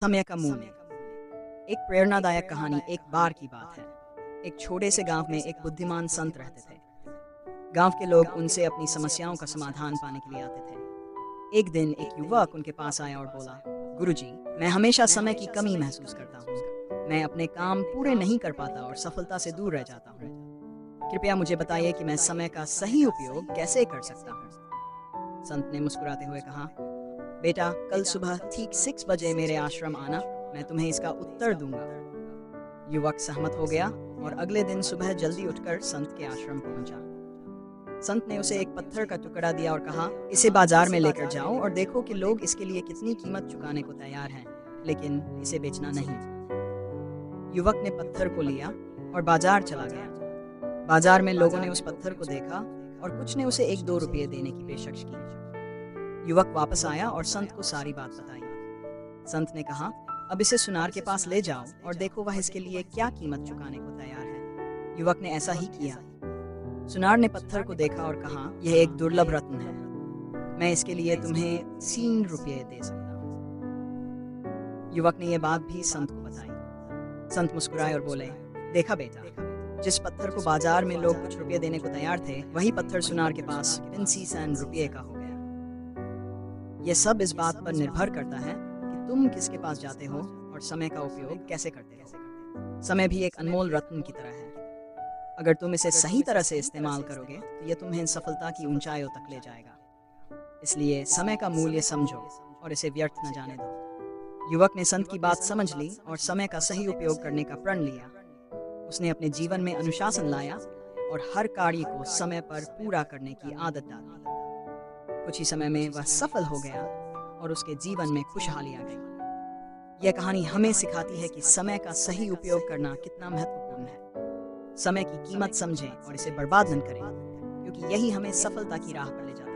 समय का मूल्य। एक प्रेरणादायक कहानी। एक बार की बात है, एक छोटे से गांव में एक बुद्धिमान संत रहते थे। गांव के लोग उनसे अपनी समस्याओं का समाधान पाने के लिए आते थे। एक दिन एक युवक उनके पास आया और बोला, गुरुजी, मैं हमेशा समय की कमी महसूस करता हूँ। मैं अपने काम पूरे नहीं कर पाता और सफलता से दूर रह जाता हूँ। कृपया मुझे बताइए कि मैं समय का सही उपयोग कैसे कर सकता हूँ। संत ने मुस्कुराते हुए कहा, बेटा, कल सुबह ठीक 6 बजे मेरे आश्रम आना, मैं तुम्हें इसका उत्तर दूंगा। युवक सहमत हो गया और अगले दिन सुबह जल्दी उठकर संत के आश्रम पहुंचा। संत ने उसे एक पत्थर का टुकड़ा दिया और कहा, इसे बाजार में लेकर जाओ और देखो कि लोग इसके लिए कितनी कीमत चुकाने को तैयार हैं, लेकिन इसे बेचना नहीं। युवक ने पत्थर को लिया और बाजार चला गया। बाजार में लोगों ने उस पत्थर को देखा और कुछ ने उसे 1-2 रुपये देने की पेशकश की। युवक वापस आया और संत को सारी बात बताई। संत ने कहा, अब इसे सुनार के पास ले जाओ और देखो वह इसके लिए क्या कीमत चुकाने को तैयार है। युवक ने ऐसा ही किया। सुनार ने पत्थर को देखा और कहा, यह एक दुर्लभ रत्न है, मैं इसके लिए तुम्हें 3 रुपये दे सकता हूँ। युवक ने यह बात भी संत को बताई। संत मुस्कुराए और बोले, देखा बेटा, जिस पत्थर को बाजार में लोग कुछ रुपये देने को तैयार थे, वही पत्थर सुनार के पास 50 रुपये का हो गया। यह सब इस बात पर निर्भर करता है कि तुम किसके पास जाते हो और समय का उपयोग कैसे करते हो। समय भी एक अनमोल रत्न की तरह है। अगर तुम इसे सही तरह से इस्तेमाल करोगे तो यह तुम्हें सफलता की ऊंचाइयों तक ले जाएगा। इसलिए समय का मूल्य समझो और इसे व्यर्थ न जाने दो। युवक ने संत की बात समझ ली और समय का सही उपयोग करने का प्रण लिया। उसने अपने जीवन में अनुशासन लाया और हर कार्य को समय पर पूरा करने की आदत डाली। कुछ ही समय में वह सफल हो गया और उसके जीवन में खुशहाली आ गई। यह कहानी हमें सिखाती है कि समय का सही उपयोग करना कितना महत्वपूर्ण है। समय की कीमत समझें और इसे बर्बाद न करें, क्योंकि यही हमें सफलता की राह पर ले जाता है।